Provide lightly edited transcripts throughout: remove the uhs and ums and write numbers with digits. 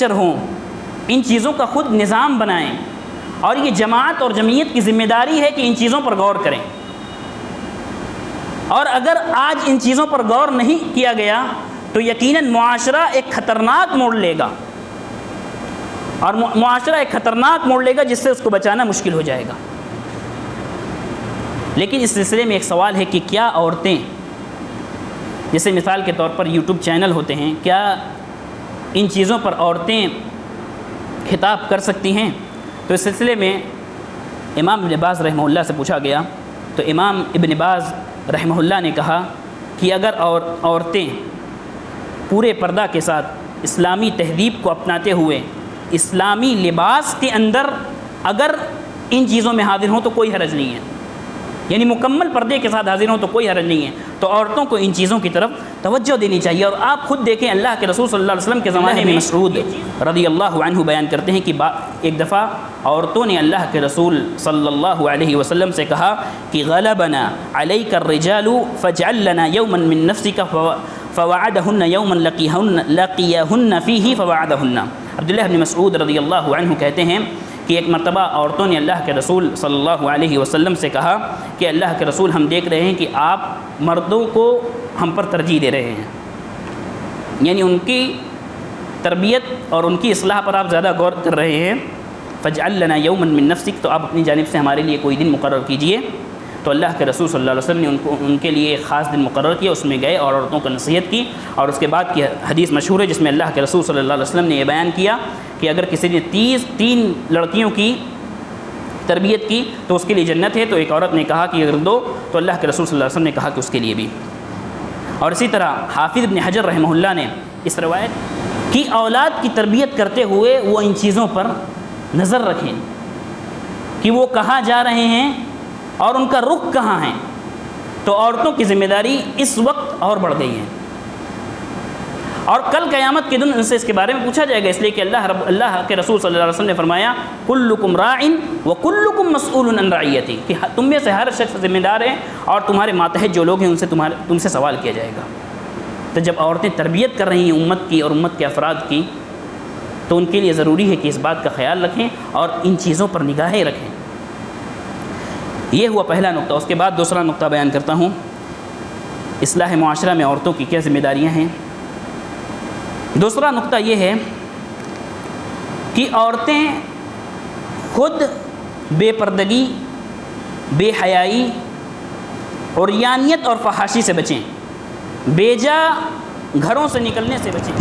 ہوں، ان چیزوں کا خود نظام بنائیں، اور یہ جماعت اور جمعیت کی ذمہ داری ہے کہ ان چیزوں پر غور کریں۔ اور اگر آج ان چیزوں پر غور نہیں کیا گیا تو یقیناً معاشرہ ایک خطرناک موڑ لے گا، اور معاشرہ ایک خطرناک موڑ لے گا جس سے اس کو بچانا مشکل ہو جائے گا۔ لیکن اس سلسلے میں ایک سوال ہے کہ کیا عورتیں، جیسے مثال کے طور پر یوٹیوب چینل ہوتے ہیں، کیا ان چیزوں پر عورتیں خطاب کر سکتی ہیں؟ تو اس سلسلے میں امام ابن باز رحمہ اللہ سے پوچھا گیا، تو امام ابن باز رحمہ اللہ نے کہا کہ اگر عورتیں پورے پردہ کے ساتھ اسلامی تہذیب کو اپناتے ہوئے اسلامی لباس کے اندر اگر ان چیزوں میں حاضر ہوں تو کوئی حرج نہیں ہے، یعنی مکمل پردے کے ساتھ حاضر ہوں تو کوئی حرج نہیں ہے، تو عورتوں کو ان چیزوں کی طرف توجہ دینی چاہیے۔ اور آپ خود دیکھیں اللہ کے رسول صلی اللہ علیہ وسلم کے زمانے میں مسعود رضی اللہ عنہ بیان کرتے ہیں کہ ایک دفعہ عورتوں نے اللہ کے رسول صلی اللہ علیہ وسلم سے کہا کہ غلبنا علیک الرجال فاجعل لنا یوما من نفسک فوعدہن یوما لقیہن فیہ فوعدہن۔ عبداللہ بن مسعود رضی اللہ عنہ کہتے ہیں کہ ایک مرتبہ عورتوں نے اللہ کے رسول صلی اللہ علیہ وسلم سے کہا کہ اللہ کے رسول، ہم دیکھ رہے ہیں کہ آپ مردوں کو ہم پر ترجیح دے رہے ہیں، یعنی ان کی تربیت اور ان کی اصلاح پر آپ زیادہ غور کر رہے ہیں۔ فاجعل لنا یوما من نفسک، تو آپ اپنی جانب سے ہمارے لیے کوئی دن مقرر کیجئے۔ تو اللہ کے رسول صلی اللہ علیہ وسلم نے ان کے لیے ایک خاص دن مقرر کیا، اس میں گئے اور عورتوں کو نصیحت کی، اور اس کے بعد کی حدیث مشہور ہے جس میں اللہ کے رسول صلی اللہ علیہ وسلم نے یہ بیان کیا کہ اگر کسی نے 3 لڑکیوں کی تربیت کی تو اس کے لیے جنت ہے۔ تو ایک عورت نے کہا کہ اگر 2، تو اللہ کے رسول صلی اللہ علیہ وسلم نے کہا کہ اس کے لیے بھی۔ اور اسی طرح حافظ ابن حجر رحمہ اللہ نے اس روایت کی اولاد کی تربیت کرتے ہوئے وہ ان چیزوں پر نظر رکھیں کہ وہ کہاں جا رہے ہیں اور ان کا رخ کہاں ہے۔ تو عورتوں کی ذمہ داری اس وقت اور بڑھ گئی ہے، اور کل قیامت کے دن ان سے اس کے بارے میں پوچھا جائے گا، اس لیے کہ اللہ کے رسول صلی اللہ علیہ وسلم نے فرمایا کلکم راع وکلکم مسئول عن رعیتہ، کہ تم میں سے ہر شخص ذمہ دار ہے اور تمہارے ماتحت جو لوگ ہیں ان سے تم سے سوال کیا جائے گا۔ تو جب عورتیں تربیت کر رہی ہیں امت کی اور امت کے افراد کی، تو ان کے لیے ضروری ہے کہ اس بات کا خیال رکھیں اور ان چیزوں پر نگاہیں رکھیں۔ یہ ہوا پہلا نقطہ۔ اس کے بعد دوسرا نقطہ بیان کرتا ہوں، اصلاح معاشرہ میں عورتوں کی کیا ذمہ داریاں ہیں۔ دوسرا نقطہ یہ ہے کہ عورتیں خود بے پردگی، بے حیائی، عریانیت اور فحاشی سے بچیں، بیجا گھروں سے نکلنے سے بچیں۔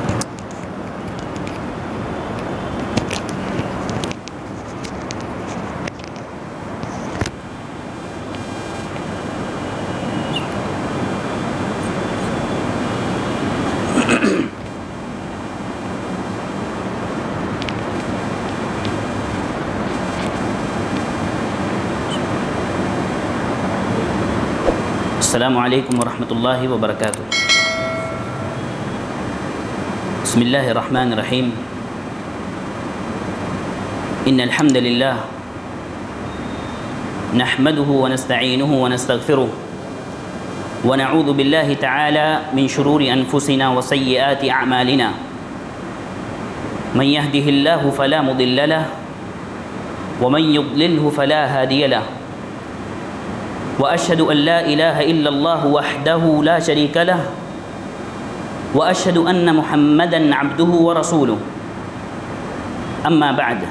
السلام علیکم ورحمۃ اللہ وبرکاتہ۔ بسم اللہ الرحمن الرحیم۔ ان الحمد للہ نحمده ونستعینه ونستغفره ونعوذ باللہ تعالی من شرور انفسنا وسیئات اعمالنا، من يهده الله فلا مضل له ومن يضلله فلا هادي له، وأشهد أن لا إله إلا الله وحده لا شريك له، وأشهد أن محمدًا عبده ورسوله، أما بعد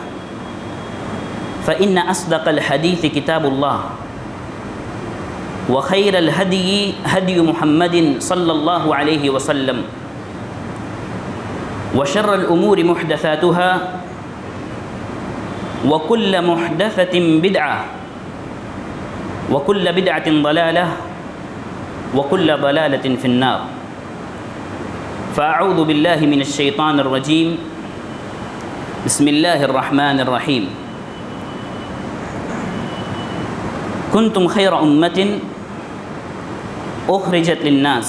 فإن أصدق الحديث كتاب الله، وخير الهدي هدي محمد صلى الله عليه وسلم، وشر الأمور محدثاتها، وكل محدثة بدعة، وكل بدعة ضلالة، وكل ضلالة في النار۔ فأعوذ بالله من الشيطان الرجيم، بسم الله الرحمن الرحيم۔ كنتم خير أمة أخرجت للناس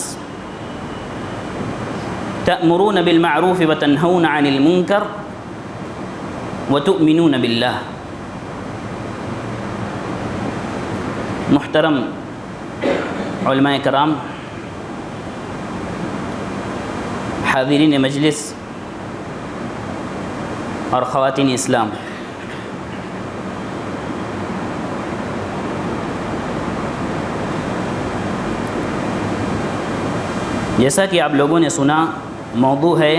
تأمرون بالمعروف وتنهون عن المنكر وتؤمنون بالله۔ محترم علماء کرام، حاضرین مجلس، اور خواتین اسلام، جیسا کہ آپ لوگوں نے سنا، موضوع ہے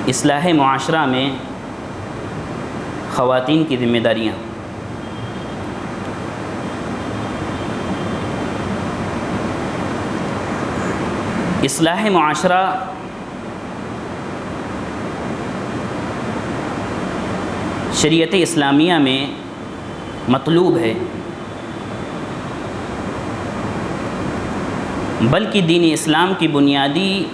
اصلاح معاشرہ میں خواتین کی ذمہ داریاں۔ اصلاح معاشرہ شریعت اسلامیہ میں مطلوب ہے، بلکہ دین اسلام کی بنیادی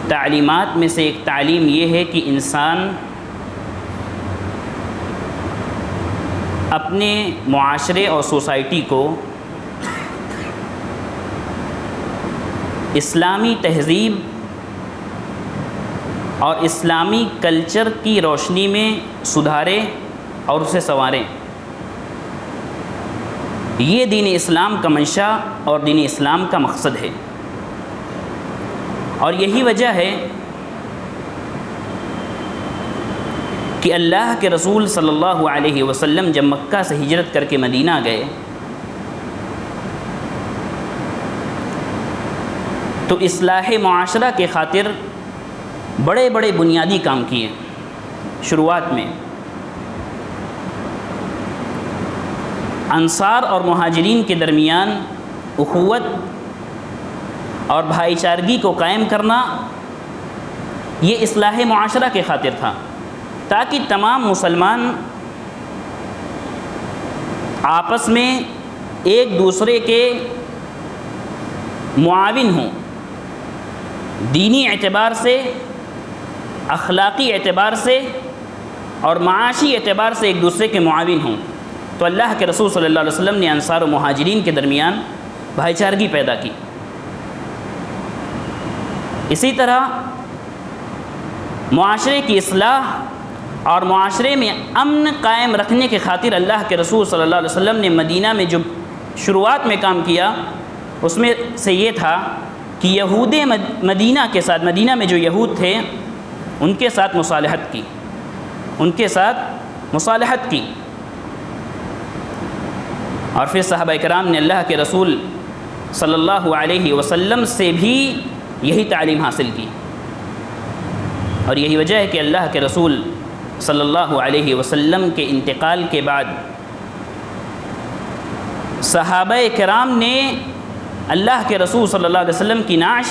تعلیمات میں سے ایک تعلیم یہ ہے کہ انسان اپنے معاشرے اور سوسائٹی کو اسلامی تہذیب اور اسلامی کلچر کی روشنی میں سدھارے اور اسے سنوارے۔ یہ دین اسلام کا منشا اور دین اسلام کا مقصد ہے، اور یہی وجہ ہے کہ اللہ کے رسول صلی اللہ علیہ وسلم جب مکہ سے ہجرت کر کے مدینہ گئے تو اصلاح معاشرہ کے خاطر بڑے بڑے بنیادی کام کیے۔ شروعات میں انصار اور مہاجرین کے درمیان اخوت اور بھائی چارگی کو قائم کرنا یہ اصلاح معاشرہ کے خاطر تھا، تاکہ تمام مسلمان آپس میں ایک دوسرے کے معاون ہوں، دینی اعتبار سے، اخلاقی اعتبار سے اور معاشی اعتبار سے ایک دوسرے کے معاون ہوں۔ تو اللہ کے رسول صلی اللہ علیہ وسلم نے انصار و مہاجرین کے درمیان بھائی چارگی پیدا کی۔ اسی طرح معاشرے کی اصلاح اور معاشرے میں امن قائم رکھنے کے خاطر اللہ کے رسول صلی اللہ علیہ وسلم نے مدینہ میں جو شروعات میں کام کیا اس میں سے یہ تھا کہ یہود مدینہ کے ساتھ، مدینہ میں جو یہود تھے ان کے ساتھ مصالحت کی، ان کے ساتھ مصالحت کی۔ اور پھر صحابہ کرام نے اللہ کے رسول صلی اللہ علیہ وسلم سے بھی یہی تعلیم حاصل کی، اور یہی وجہ ہے کہ اللہ کے رسول صلی اللہ علیہ وسلم کے انتقال کے بعد صحابہ کرام نے اللہ کے رسول صلی اللہ علیہ وسلم کی نعش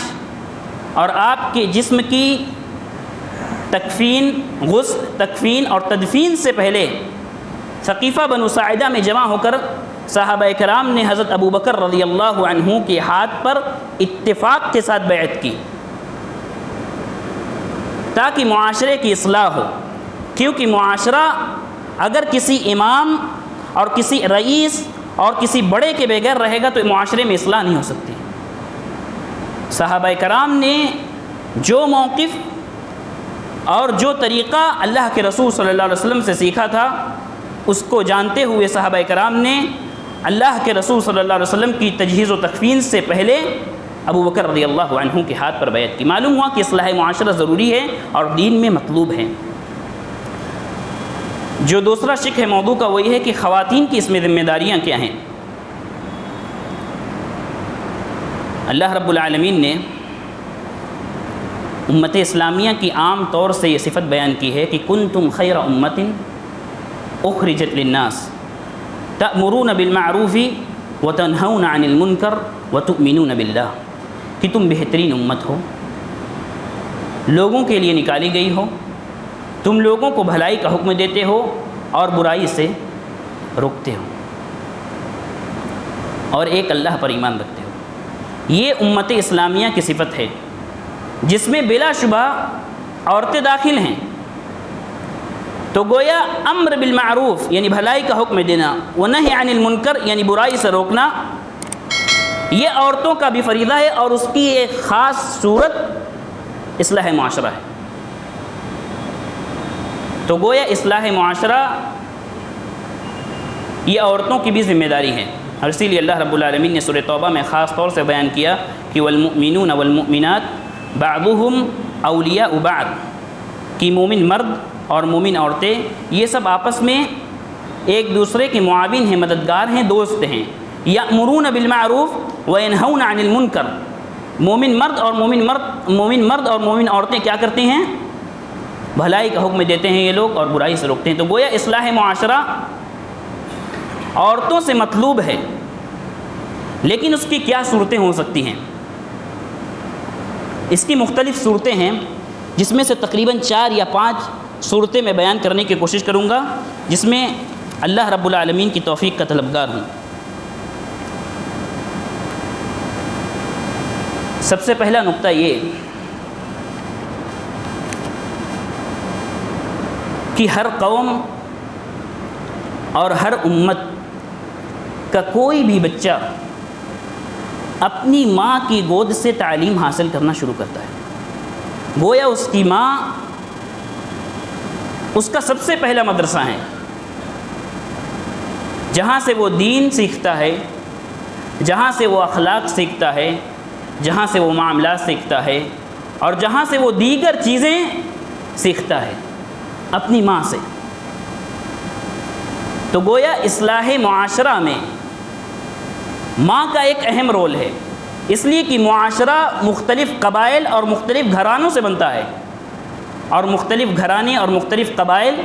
اور آپ کے جسم کی تکفین، غسل، تکفین اور تدفین سے پہلے ثقیفہ بنو ساعدہ میں جمع ہو کر صحابہ کرام نے حضرت ابو بکر رضی اللہ عنہ کے ہاتھ پر اتفاق کے ساتھ بیعت کی، تاکہ معاشرے کی اصلاح ہو۔ کیونکہ معاشرہ اگر کسی امام اور کسی رئیس اور کسی بڑے کے بغیر رہے گا تو معاشرے میں اصلاح نہیں ہو سکتی۔ صحابہ کرام نے جو موقف اور جو طریقہ اللہ کے رسول صلی اللہ علیہ وسلم سے سیکھا تھا اس کو جانتے ہوئے صحابہ کرام نے اللہ کے رسول صلی اللہ علیہ وسلم کی تجہیز و تکفین سے پہلے ابو بکر رضی اللہ عنہ کے ہاتھ پر بیعت کی۔ معلوم ہوا کہ اصلاح معاشرہ ضروری ہے اور دین میں مطلوب ہے۔ جو دوسرا شق ہے موضوع کا وہ یہ ہے کہ خواتین کی اس میں ذمہ داریاں کیا ہیں۔ اللہ رب العالمین نے امت اسلامیہ کی عام طور سے یہ صفت بیان کی ہے کہ کنتم خیر امت اخرجت للناس تأمرون بالمعروف وتنہون عن المنکر وتؤمنون باللہ، کہ تم بہترین امت ہو، لوگوں کے لیے نکالی گئی ہو، تم لوگوں کو بھلائی کا حکم دیتے ہو اور برائی سے روکتے ہو، اور ایک اللہ پر ایمان رکھتے ہو۔ یہ امت اسلامیہ کی صفت ہے جس میں بلا شبہ عورتیں داخل ہیں۔ تو گویا امر بالمعروف یعنی بھلائی کا حکم دینا، ونہی عن المنکر یعنی برائی سے روکنا، یہ عورتوں کا بھی فریضہ ہے، اور اس کی ایک خاص صورت اصلاح معاشرہ ہے۔ تو گویا اصلاح معاشرہ یہ عورتوں کی بھی ذمہ داری ہے، اور اسی لیے اللہ رب العالمین نے سورہ توبہ میں خاص طور سے بیان کیا کہ والمؤمنون والمؤمنات بعضهم اولیاء بعض کہ مومن مرد اور مومن عورتیں یہ سب آپس میں ایک دوسرے کے معاون ہیں، مددگار ہیں، دوست ہیں۔ یأمرون بالمعروف وینہون عن المنکر، مومن مرد اور مومن عورتیں کیا کرتے ہیں؟ بھلائی کا حکم دیتے ہیں یہ لوگ اور برائی سے روکتے ہیں۔ تو گویا اصلاح معاشرہ عورتوں سے مطلوب ہے، لیکن اس کی کیا صورتیں ہو سکتی ہیں؟ اس کی مختلف صورتیں ہیں، جس میں سے تقریباً 4 یا 5 صورتیں میں بیان کرنے کی کوشش کروں گا، جس میں اللہ رب العالمین کی توفیق کا طلبگار ہوں۔ سب سے پہلا نقطہ یہ کہ ہر قوم اور ہر امت کا کوئی بھی بچہ اپنی ماں کی گود سے تعلیم حاصل کرنا شروع کرتا ہے۔ گویا اس کی ماں اس کا سب سے پہلا مدرسہ ہے، جہاں سے وہ دین سیکھتا ہے، جہاں سے وہ اخلاق سیکھتا ہے، جہاں سے وہ معاملات سیکھتا ہے، اور جہاں سے وہ دیگر چیزیں سیکھتا ہے، اپنی ماں سے۔ تو گویا اصلاح معاشرہ میں ماں کا ایک اہم رول ہے، اس لیے کہ معاشرہ مختلف قبائل اور مختلف گھرانوں سے بنتا ہے، اور مختلف گھرانے اور مختلف قبائل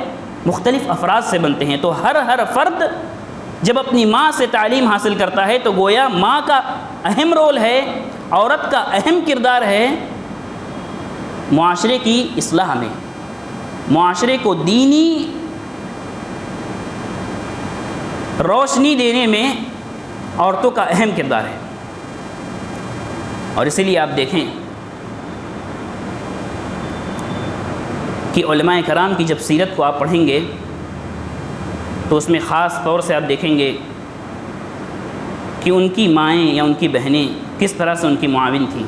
مختلف افراد سے بنتے ہیں۔ تو ہر فرد جب اپنی ماں سے تعلیم حاصل کرتا ہے تو گویا ماں کا اہم رول ہے، عورت کا اہم کردار ہے معاشرے کی اصلاح میں، معاشرے کو دینی روشنی دینے میں عورتوں کا اہم کردار ہے۔ اور اسی لیے آپ دیکھیں کہ علماء کرام کی جب سیرت کو آپ پڑھیں گے تو اس میں خاص طور سے آپ دیکھیں گے کہ ان کی مائیں یا ان کی بہنیں کس طرح سے ان کی معاون تھیں۔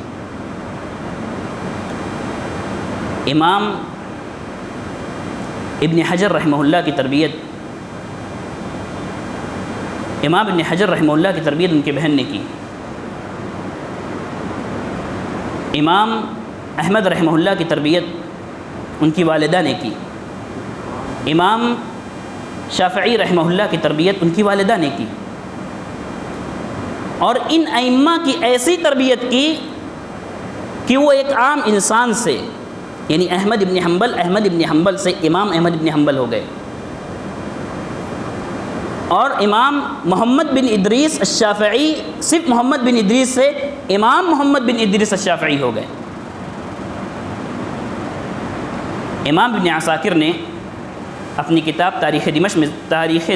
امام ابن حجر رحمہ اللہ کی تربیت ان کی بہن نے کی۔ امام احمد رحمہ اللہ کی تربیت ان کی والدہ نے کی۔ امام شافعی رحمہ اللہ کی تربیت ان کی والدہ نے کی، اور ان ائمہ کی ایسی تربیت کی کہ وہ ایک عام انسان سے، یعنی احمد ابن حنبل سے امام احمد ابن حنبل ہو گئے، اور امام محمد بن ادریس الشافعی صرف محمد بن ادریس سے امام محمد بن ادریس الشافعی ہو گئے۔ امام ابن عساکر نے اپنی کتاب تاریخ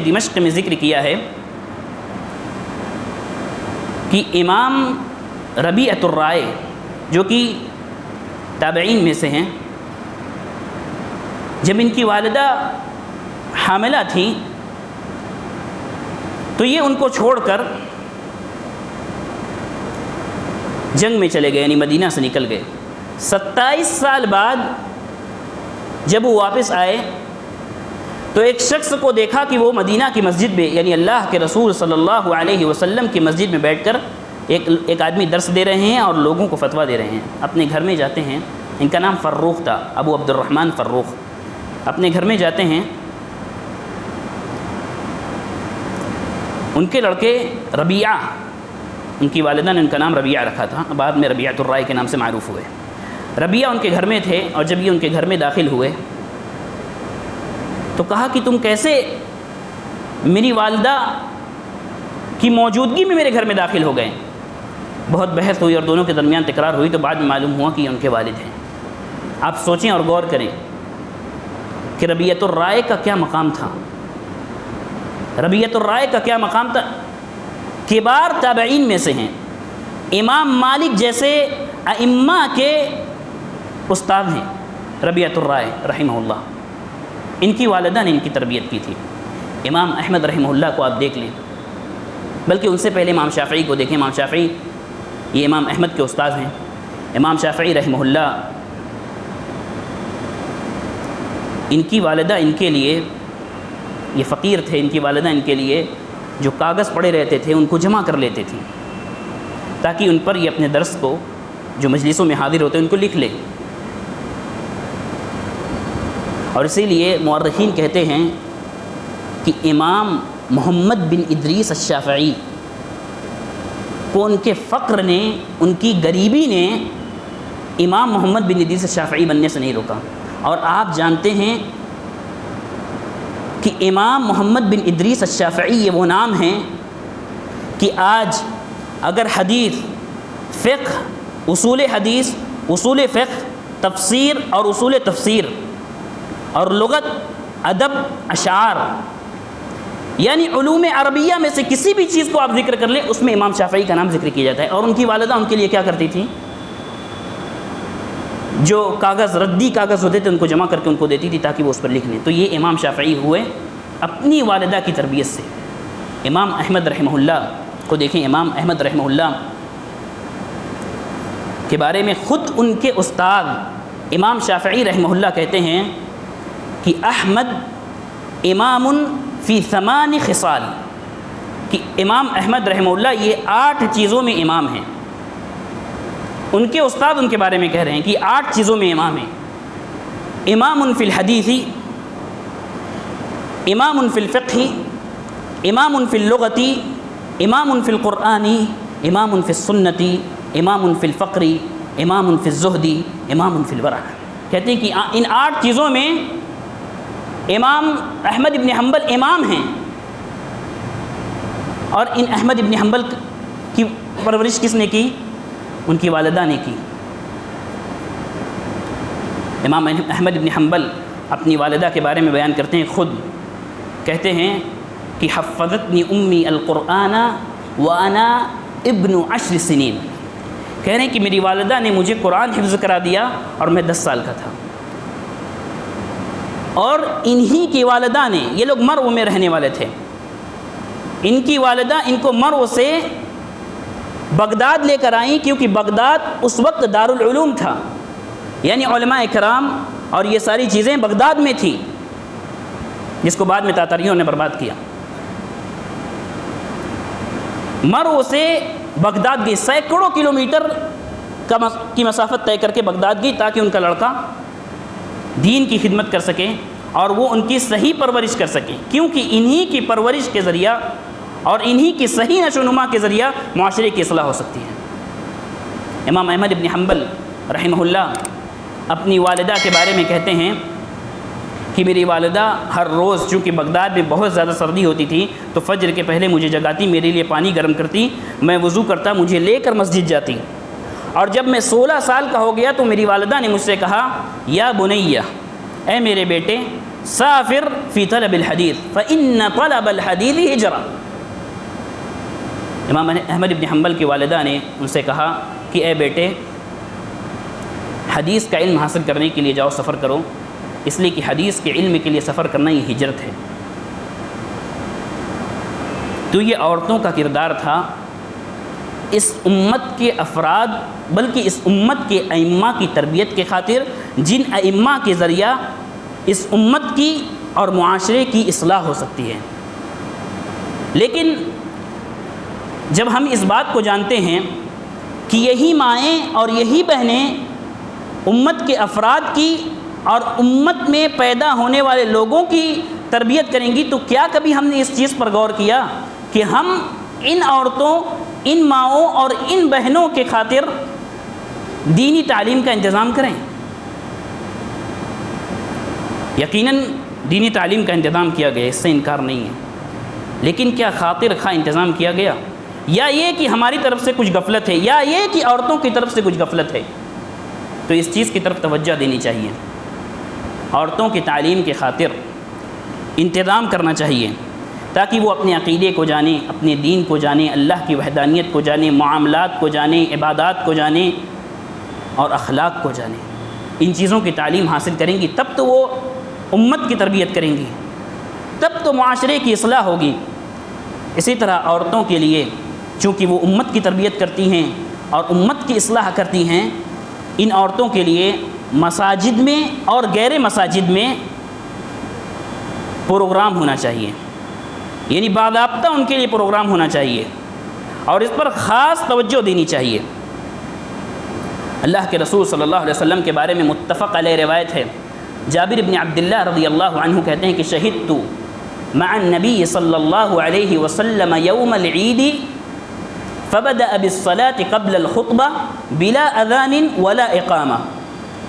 دمشق میں ذکر کیا ہے کہ امام ربیعۃ الرائے جو کہ تابعین میں سے ہیں، جب ان کی والدہ حاملہ تھیں تو یہ ان کو چھوڑ کر جنگ میں چلے گئے، یعنی مدینہ سے نکل گئے۔ 27 سال بعد جب وہ واپس آئے تو ایک شخص کو دیکھا کہ وہ مدینہ کی مسجد میں، یعنی اللہ کے رسول صلی اللہ علیہ وسلم کی مسجد میں بیٹھ کر ایک آدمی درس دے رہے ہیں اور لوگوں کو فتویٰ دے رہے ہیں۔ اپنے گھر میں جاتے ہیں، ان کا نام فروخ تھا، ابو عبد الرحمن فروخ۔ اپنے گھر میں جاتے ہیں، ان کے لڑکے ربیعہ، ان کی والدہ نے ان کا نام ربیعہ رکھا تھا، بعد میں ربیعۃ الرائے کے نام سے معروف ہوئے۔ ربیعہ ان کے گھر میں تھے، اور جب یہ ان کے گھر میں داخل ہوئے تو کہا کہ تم کیسے میری والدہ کی موجودگی میں میرے گھر میں داخل ہو گئے؟ بہت بحث ہوئی اور دونوں کے درمیان تکرار ہوئی، تو بعد میں معلوم ہوا کہ یہ ان کے والد ہیں۔ آپ سوچیں اور غور کریں کہ ربیعۃ الرائے کا کیا مقام تھا، ربیعۃ الرائے کا کیا مقام تھا۔ کبار تابعین میں سے ہیں، امام مالک جیسے ائمہ کے استاد ہیں ربیعۃ الرائے رحمہ اللہ۔ ان کی والدہ نے ان کی تربیت کی تھی۔ امام احمد رحمہ اللہ کو آپ دیکھ لیں، بلکہ ان سے پہلے امام شافعی کو دیکھیں۔ امام شافعی یہ امام احمد کے استاد ہیں۔ امام شافعی رحمہ اللہ، ان کی والدہ ان کے لیے، یہ فقیر تھے، ان کی والدہ ان کے لیے جو کاغذ پڑے رہتے تھے ان کو جمع کر لیتے تھیں تاکہ ان پر یہ اپنے درس کو جو مجلسوں میں حاضر ہوتے ہیں ان کو لکھ لیں۔ اور اسی لیے مورخین کہتے ہیں کہ امام محمد بن ادریس الشافعی کو ان کے فقر نے، ان کی غریبی نے امام محمد بن ادریس الشافعی بننے سے نہیں روکا۔ اور آپ جانتے ہیں کہ امام محمد بن ادریس الشافعی یہ وہ نام ہیں کہ آج اگر حدیث، فقہ، اصول حدیث، اصول فقہ، تفسیر اور اصول تفسیر اور لغت، ادب، اشعار، یعنی علوم عربیہ میں سے کسی بھی چیز کو آپ ذکر کر لیں اس میں امام شافعی کا نام ذکر کیا جاتا ہے۔ اور ان کی والدہ ان کے لیے کیا کرتی تھی؟ جو کاغذ، ردی کاغذ ہوتے تھے ان کو جمع کر کے ان کو دیتی تھی تاکہ وہ اس پر لکھ لیں۔ تو یہ امام شافعی ہوئے اپنی والدہ کی تربیت سے۔ امام احمد رحمہ اللہ کو دیکھیں، امام احمد رحمہ اللہ کے بارے میں خود ان کے استاد امام شافعی رحمہ اللہ کہتے ہیں کہ احمد امام فی 8 خصال، کہ امام احمد رحمہ اللہ یہ 8 چیزوں میں امام ہیں۔ ان کے استاد ان کے بارے میں کہہ رہے ہیں کہ 8 چیزوں میں امام ہیں۔ امام فی الحدیث، امام فی الفقہ، امام فی اللغۃ، امام فی القرآن، امام فی السنۃ، امام فی الفقر، امام فی الزہد، امام فی الورع۔ کہتے ہیں کہ ان 8 چیزوں میں امام احمد ابن حنبل امام ہیں۔ اور ان احمد ابن حنبل کی پرورش کس نے کی؟ ان کی والدہ نے کی۔ امام احمد ابن حنبل اپنی والدہ کے بارے میں بیان کرتے ہیں، خود کہتے ہیں کہ حفظتنی امی القرآن وانا ابن 10 سنین، کہہ رہے ہیں کہ میری والدہ نے مجھے قرآن حفظ کرا دیا اور میں 10 سال کا تھا۔ اور انہی کی والدہ نے، یہ لوگ مرو میں رہنے والے تھے، ان کی والدہ ان کو مرو سے بغداد لے کر آئیں، کیونکہ بغداد اس وقت دارالعلوم تھا، یعنی علماء کرام اور یہ ساری چیزیں بغداد میں تھیں، جس کو بعد میں تاتاریوں نے برباد کیا۔ مرو سے بغداد گئی، سینکڑوں کلومیٹر کی مسافت طے کر کے بغداد گئی تاکہ ان کا لڑکا دین کی خدمت کر سکے اور وہ ان کی صحیح پرورش کر سکیں، کیونکہ انہی کی پرورش کے ذریعہ اور انہی کی صحیح نشو و نما کے ذریعہ معاشرے کی اصلاح ہو سکتی ہے۔ امام احمد ابن حنبل رحمہ اللہ اپنی والدہ کے بارے میں کہتے ہیں کہ میری والدہ ہر روز، چونکہ بغداد میں بہت زیادہ سردی ہوتی تھی، تو فجر کے پہلے مجھے جگاتی، میرے لیے پانی گرم کرتی، میں وضو کرتا، مجھے لے کر مسجد جاتی۔ اور جب میں 16 سال کا ہو گیا تو میری والدہ نے مجھ سے کہا، یا بنیہ، اے میرے بیٹے، سافر فی طلب الحدیث فإن طلب الحدیث ہجرہ۔ امام احمد بن حنبل کی والدہ نے ان سے کہا کہ اے بیٹے، حدیث کا علم حاصل کرنے کے لیے جاؤ، سفر کرو، اس لیے کہ حدیث کے علم کے لیے سفر کرنا یہ ہجرت ہے۔ تو یہ عورتوں کا کردار تھا اس امت کے افراد، بلکہ اس امت کے ائمہ کی تربیت کے خاطر، جن ائمہ کے ذریعہ اس امت کی اور معاشرے کی اصلاح ہو سکتی ہے۔ لیکن جب ہم اس بات کو جانتے ہیں کہ یہی مائیں اور یہی بہنیں امت کے افراد کی اور امت میں پیدا ہونے والے لوگوں کی تربیت کریں گی، تو کیا کبھی ہم نے اس چیز پر غور کیا کہ ہم ان عورتوں، ان ماؤں اور ان بہنوں کے خاطر دینی تعلیم کا انتظام کریں؟ یقیناً دینی تعلیم کا انتظام کیا گیا، اس سے انکار نہیں ہے، لیکن کیا خاطر خواہ انتظام کیا گیا، یا یہ کہ ہماری طرف سے کچھ غفلت ہے، یا یہ کہ عورتوں کی طرف سے کچھ غفلت ہے؟ تو اس چیز کی طرف توجہ دینی چاہیے، عورتوں کی تعلیم کے خاطر انتظام کرنا چاہیے، تاکہ وہ اپنے عقیدے کو جانیں، اپنے دین کو جانیں، اللہ کی وحدانیت کو جانیں، معاملات کو جانیں، عبادات کو جانیں اور اخلاق کو جانیں۔ ان چیزوں کی تعلیم حاصل کریں گی تب تو وہ امت کی تربیت کریں گی، تب تو معاشرے کی اصلاح ہوگی۔ اسی طرح عورتوں کے لیے، چونکہ وہ امت کی تربیت کرتی ہیں اور امت کی اصلاح کرتی ہیں، ان عورتوں کے لیے مساجد میں اور غیر مساجد میں پروگرام ہونا چاہیے، یعنی باضابطہ ان کے لیے پروگرام ہونا چاہیے اور اس پر خاص توجہ دینی چاہیے۔ اللہ کے رسول صلی اللہ علیہ وسلم کے بارے میں متفق علیہ روایت ہے، جابر بن عبداللہ رضی اللہ عنہ کہتے ہیں کہ شہدت مع النبی صلی اللہ علیہ وسلم یوم العید فبدأ بالصلاة قبل الخطبة بلا اذان ولا اقامة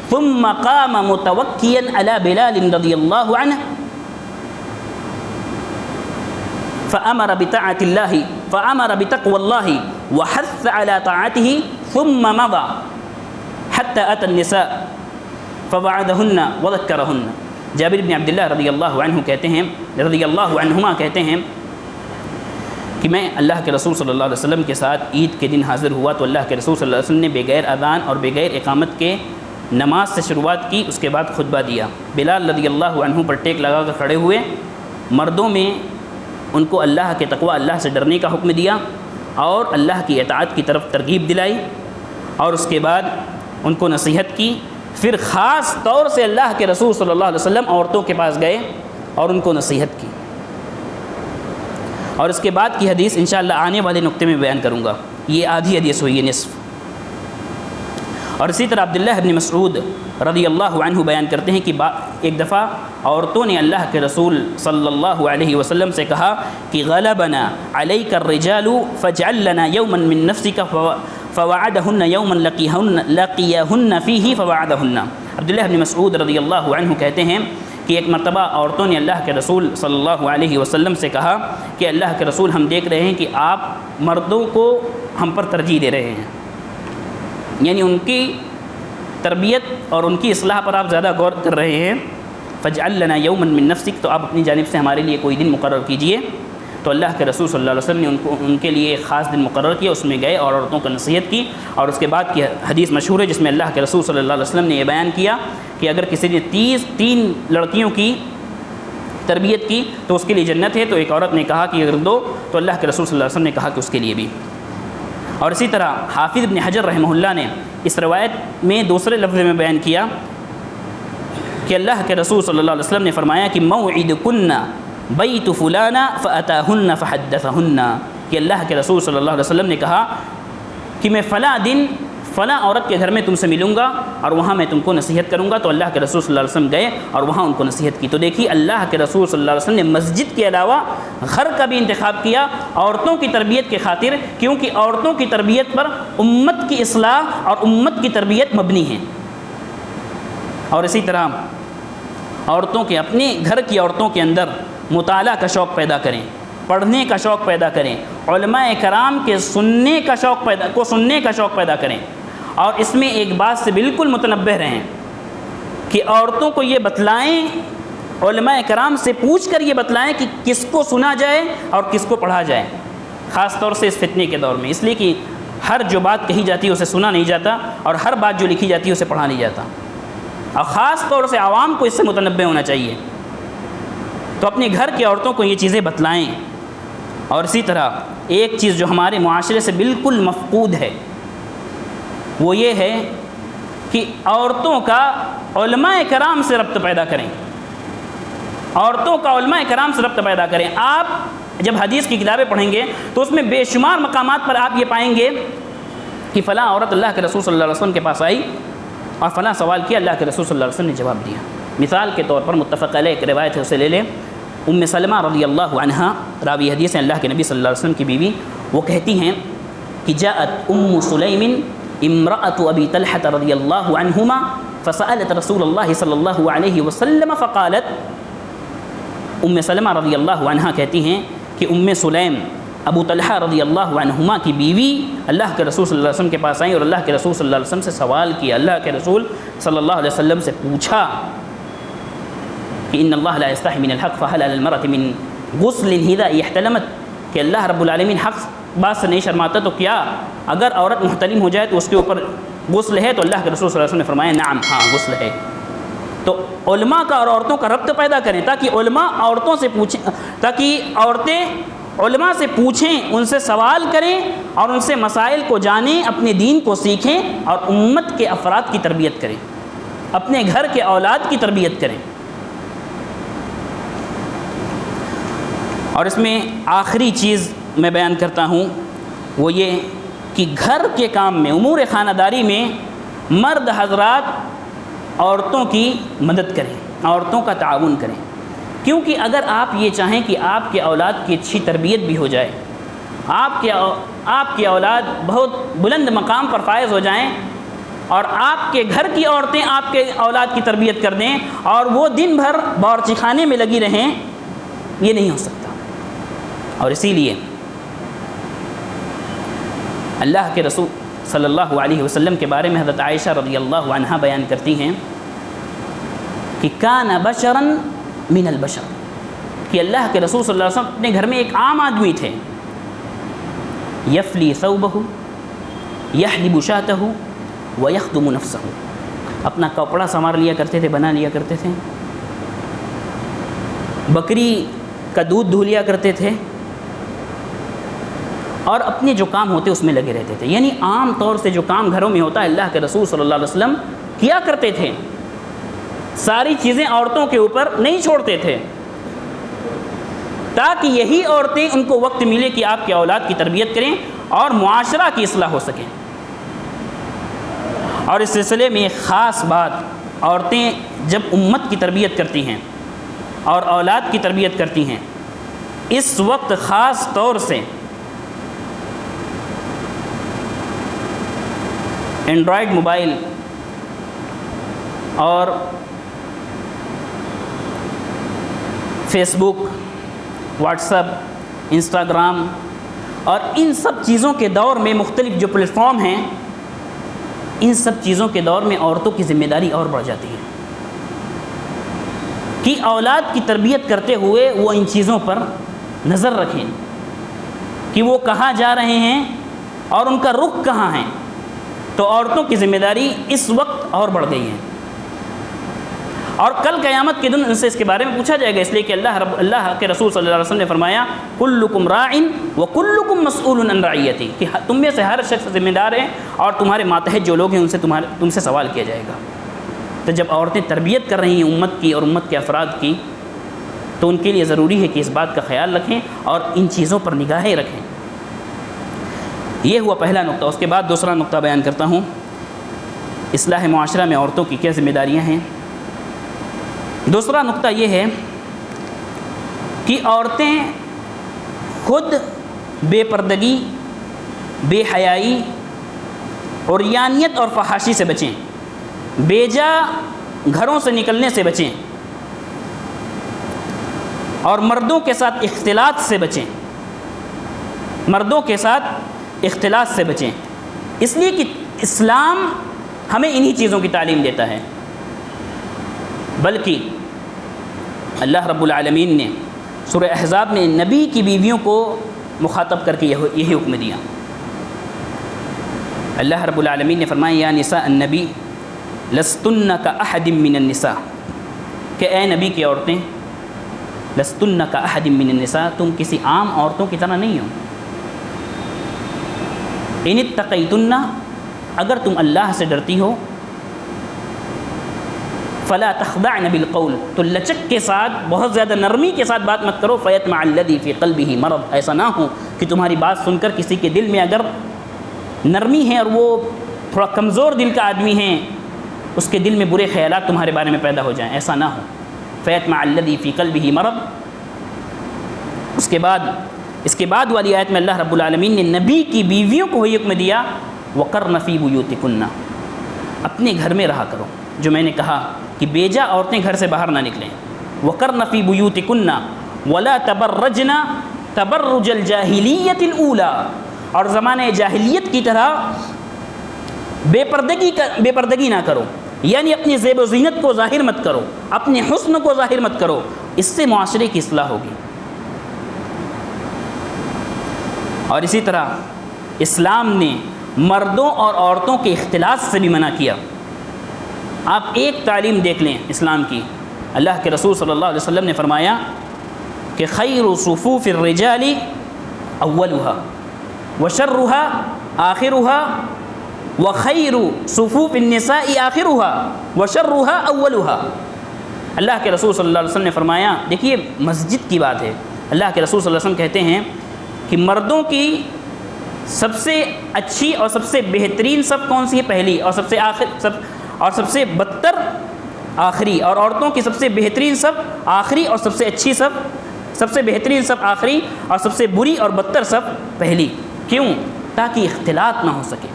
ثم قام متوكيا على بلال رضي الله عنه فأمر بتقوى الله وحث على طاعته ثم مضى حتى أتى النساء فوعدهن وذكرهن. جابر بن عبداللہ رضی اللہ عنہ کہتے ہیں رضی اللہ عنہما کہتے ہیں کہ میں اللہ کے رسول صلی اللہ علیہ وسلم کے ساتھ عید کے دن حاضر ہوا تو اللہ کے رسول صلی اللہ علیہ وسلم نے بغیر اذان اور بغیر اقامت کے نماز سے شروعات کی، اس کے بعد خطبہ دیا. بلال رضی اللہ عنہ پر ٹیک لگا کر کھڑے ہوئے، مردوں میں ان کو اللہ کے تقوی، اللہ سے ڈرنے کا حکم دیا اور اللہ کی اطاعت کی طرف ترغیب دلائی، اور اس کے بعد ان کو نصیحت کی. پھر خاص طور سے اللہ کے رسول صلی اللہ علیہ وسلم عورتوں کے پاس گئے اور ان کو نصیحت کی. اور اس کے بعد کی حدیث انشاءاللہ آنے والے نقطے میں بیان کروں گا. یہ آدھی حدیث ہوئی ہے، نصف. اور اسی طرح عبداللہ ابن مسعود رضی اللہ عنہ بیان کرتے ہیں کہ ایک دفعہ عورتوں نے اللہ کے رسول صلی اللہ علیہ وسلم سے کہا کہ غلبنا علیک الرجال فاجعل لنا یوما من نفسک فوعدہن یوما لقیہن فیہ فوعدہن. عبداللہ ابن مسعود رضی اللہ عنہ کہتے ہیں کہ ایک مرتبہ عورتوں نے اللہ کے رسول صلی اللہ علیہ وسلم سے کہا کہ اللہ کے رسول ہم دیکھ رہے ہیں کہ آپ مردوں کو ہم پر ترجیح دے رہے ہیں، یعنی ان کی تربیت اور ان کی اصلاح پر آپ زیادہ غور کر رہے ہیں. فاجعل لنا یوما من نفسک، تو آپ اپنی جانب سے ہمارے لیے کوئی دن مقرر کیجئے. تو اللہ کے رسول صلی اللہ علیہ وسلم نے ان کے لیے ایک خاص دن مقرر کیا، اس میں گئے اور عورتوں کو نصیحت کی. اور اس کے بعد کی حدیث مشہور ہے جس میں اللہ کے رسول صلی اللہ علیہ وسلم نے یہ بیان کیا کہ اگر کسی نے 3 لڑکیوں کی تربیت کی تو اس کے لیے جنت ہے. تو ایک عورت نے کہا کہ اگر 2، تو اللہ کے رسول صلی اللہ علیہ وسلم نے کہا کہ اس کے لیے بھی. اور اسی طرح حافظ ابن حجر رحمہ اللہ نے اس روایت میں دوسرے لفظ میں بیان کیا کہ اللہ کے رسول صلی اللہ علیہ وسلم نے فرمایا کہ موعدکن بیت فلانا فاتاہن فحدثہن، کہ اللہ کے رسول صلی اللہ علیہ وسلم نے کہا کہ میں فلاں دن فلاں عورت کے گھر میں تم سے ملوں گا اور وہاں میں تم کو نصیحت کروں گا. تو اللہ کے رسول صلی اللہ علیہ وسلم گئے اور وہاں ان کو نصیحت کی. تو دیکھیے اللہ کے رسول صلی اللہ علیہ وسلم نے مسجد کے علاوہ گھر کا بھی انتخاب کیا عورتوں کی تربیت کے خاطر، کیونکہ عورتوں کی تربیت پر امت کی اصلاح اور امت کی تربیت مبنی ہے. اور اسی طرح عورتوں کے اپنے گھر کی عورتوں کے اندر مطالعہ کا شوق پیدا کریں، پڑھنے کا شوق پیدا کریں، علماء کرام کے سننے کا شوق پیدا کریں. اور اس میں ایک بات سے بالکل متنبہ رہیں کہ عورتوں کو یہ بتلائیں، علماء کرام سے پوچھ کر یہ بتلائیں کہ کس کو سنا جائے اور کس کو پڑھا جائے، خاص طور سے اس فتنے کے دور میں. اس لیے کہ ہر جو بات کہی جاتی ہے اسے سنا نہیں جاتا اور ہر بات جو لکھی جاتی ہے اسے پڑھا نہیں جاتا، اور خاص طور سے عوام کو اس سے متنبہ ہونا چاہیے. تو اپنے گھر کی عورتوں کو یہ چیزیں بتلائیں. اور اسی طرح ایک چیز جو ہمارے معاشرے سے بالکل مفقود ہے وہ یہ ہے کہ عورتوں کا علماء کرام سے ربط پیدا کریں. عورتوں کا علماء کرام سے ربط پیدا کریں. آپ جب حدیث کی کتابیں پڑھیں گے تو اس میں بے شمار مقامات پر آپ یہ پائیں گے کہ فلاں عورت اللہ کے رسول صلی اللہ علیہ وسلم کے پاس آئی اور فلاں سوال کیا، اللہ کے رسول صلی اللہ علیہ وسلم نے جواب دیا. مثال کے طور پر متفق علیہ ایک روایت ہے، اسے لے لیں. ام سلمہ رضی اللہ عنہا راوی حدیث ہیں اللہ کے نبی صلی اللہ علیہ وسلم کی بیوی، وہ کہتی ہیں کہ جاءت ام سلیم امرأة ابی طلحة رضی اللہ عنہما فسألت رسول اللہ صلی اللہ علیہ وسلم فقالت. ام سلمہ رضی اللہ عنہا کہتی ہیں کہ ام سلیم ابو طلحہ رضی اللہ عنہما کی بیوی اللہ کے رسول صلی اللہ علیہ وسلم کے پاس آئیں اور اللہ کے رسول صلی اللہ علیہ وسلم سے سوال کیا. اللہ کے رسول صلی اللہ علیہ وسلم سے پوچھا کہ ان اللہ لا یستحی من الحق فهل على المرأة من غسل اذا احتلمت، کہ اللہ رب العالمین حق بات سے نہیں شرماتا تو کیا اگر عورت محتلم ہو جائے تو اس کے اوپر غسل ہے؟ تو اللہ کے رسول صلی اللہ علیہ وسلم نے فرمایا نعم، ہاں غسل ہے. تو علماء کا اور عورتوں کا ربط پیدا کریں تاکہ علماء عورتوں سے پوچھیں، تاکہ عورتیں علماء سے پوچھیں، ان سے سوال کریں اور ان سے مسائل کو جانیں، اپنے دین کو سیکھیں اور امت کے افراد کی تربیت کریں، اپنے گھر کے اولاد کی تربیت کریں. اور اس میں آخری چیز میں بیان کرتا ہوں وہ یہ کہ گھر کے کام میں، امور خانہ داری میں مرد حضرات عورتوں کی مدد کریں، عورتوں کا تعاون کریں، کیونکہ اگر آپ یہ چاہیں کہ آپ کے اولاد کی اچھی تربیت بھی ہو جائے، آپ کی اولاد بہت بلند مقام پر فائز ہو جائیں، اور آپ کے گھر کی عورتیں آپ کے اولاد کی تربیت کر دیں اور وہ دن بھر باورچی خانے میں لگی رہیں، یہ نہیں ہو سکتا۔ اور اسی لیے اللہ کے رسول صلی اللہ علیہ وسلم کے بارے میں حضرت عائشہ رضی اللہ عنہا بیان کرتی ہیں کہ کان بشرا من البشر، کہ اللہ کے رسول صلی اللہ علیہ وسلم اپنے گھر میں ایک عام آدمی تھے، یفلی ثوبہ یحلب شاتہ ویخدم نفسہ، اپنا کپڑا سنوار لیا کرتے تھے، بنا لیا کرتے تھے، بکری کا دودھ دھو لیا کرتے تھے، اور اپنے جو کام ہوتے اس میں لگے رہتے تھے۔ یعنی عام طور سے جو کام گھروں میں ہوتا ہے اللہ کے رسول صلی اللہ علیہ وسلم کیا کرتے تھے، ساری چیزیں عورتوں کے اوپر نہیں چھوڑتے تھے، تاکہ یہی عورتیں ان کو وقت ملے کہ آپ کے اولاد کی تربیت کریں اور معاشرہ کی اصلاح ہو سکیں۔ اور اس سلسلے میں ایک خاص بات، عورتیں جب امت کی تربیت کرتی ہیں اور اولاد کی تربیت کرتی ہیں، اس وقت خاص طور سے اینڈرائڈ موبائل اور فیس بک، واٹس ایپ، انسٹاگرام اور ان سب چیزوں کے دور میں مختلف جو پلیٹ فارم ہیں، ان سب چیزوں کے دور میں عورتوں کی ذمہ داری اور بڑھ جاتی ہے کہ اولاد کی تربیت کرتے ہوئے وہ ان چیزوں پر نظر رکھیں کہ وہ کہاں جا رہے ہیں اور ان کا رخ کہاں ہے۔ تو عورتوں کی ذمہ داری اس وقت اور بڑھ گئی ہے، اور کل قیامت کے دن ان سے اس کے بارے میں پوچھا جائے گا، اس لیے کہ اللہ کے رسول صلی اللہ علیہ وسلم نے فرمایا کلکم راع وکلکم مسئول عن رعیتہ، کہ تم میں سے ہر شخص ذمہ دار ہے اور تمہارے ماتحت جو لوگ ہیں ان سے تم سے سوال کیا جائے گا۔ تو جب عورتیں تربیت کر رہی ہیں امت کی اور امت کے افراد کی، تو ان کے لیے ضروری ہے کہ اس بات کا خیال رکھیں اور ان چیزوں پر نگاہیں رکھیں۔ یہ ہوا پہلا نقطہ۔ اس کے بعد دوسرا نقطہ بیان کرتا ہوں، اصلاح معاشرہ میں عورتوں کی کیا ذمہ داریاں ہیں۔ دوسرا نقطہ یہ ہے کہ عورتیں خود بے پردگی، بے حیائی، عریانیت اور فحاشی سے بچیں، بیجا گھروں سے نکلنے سے بچیں، اور مردوں کے ساتھ اختلاط سے بچیں، مردوں کے ساتھ اختلاط سے بچیں، اس لیے کہ اسلام ہمیں انہی چیزوں کی تعلیم دیتا ہے۔ بلکہ اللہ رب العالمین نے سورہ احزاب میں نبی کی بیویوں کو مخاطب کر کے یہی حکم دیا۔ اللہ رب العالمین نے فرمایا یا نساء النبی لستن کاحد من النساء، کہ اے نبی کی عورتیں، لستن کاحد من النساء، تم کسی عام عورتوں کی طرح نہیں ہو، ان اتقیتن، اگر تم اللہ سے ڈرتی ہو، فلا تخضعن بالقول، تو لچک کے ساتھ، بہت زیادہ نرمی کے ساتھ بات مت کرو، فیطمع الذی فی قلبہ مرض، ایسا نہ ہو کہ تمہاری بات سن کر کسی کے دل میں اگر نرمی ہے اور وہ تھوڑا کمزور دل کا آدمی ہے، اس کے دل میں برے خیالات تمہارے بارے میں پیدا ہو جائیں، ایسا نہ ہو۔ فیطمع الذی فی قلبہ مرض۔ اس کے بعد والی آیت میں اللہ رب العالمین نے نبی کی بیویوں کو وہی حکم دیا وقرن فی بیوتکن، اپنے گھر میں رہا کرو، جو میں نے کہا کہ بیجا عورتیں گھر سے باہر نہ نکلیں، وقرن فی بیوتکن ولا تبرجن تبرج الجاہلیت الاولی، اور زمانہ جاہلیت کی طرح بے پردگی نہ کرو، یعنی اپنی زیب و زینت کو ظاہر مت کرو، اپنے حسن کو ظاہر مت کرو، اس سے معاشرے کی اصلاح ہوگی۔ اور اسی طرح اسلام نے مردوں اور عورتوں کے اختلاط سے بھی منع کیا۔ آپ ایک تعلیم دیکھ لیں اسلام کی، اللہ کے رسول صلی اللہ علیہ وسلم نے فرمایا کہ خیر صفوف الرجال اولها وشرها آخرها وخیر صفوف النساء آخرها وشرها اولها۔ اللہ کے رسول صلی اللہ علیہ وسلم نے فرمایا، دیکھیے مسجد کی بات ہے، اللہ کے رسول صلی اللہ علیہ وسلم کہتے ہیں کہ مردوں کی سب سے اچھی اور سب سے بہترین صف کون سی ہے؟ پہلی، اور سب سے بدتر آخری، اور عورتوں کی سب سے بہترین صف آخری، اور سب سے اچھی صف، سب سے بہترین صف آخری، اور سب سے بری اور بدتر صف پہلی۔ کیوں؟ تاکہ اختلاط نہ ہو سکے۔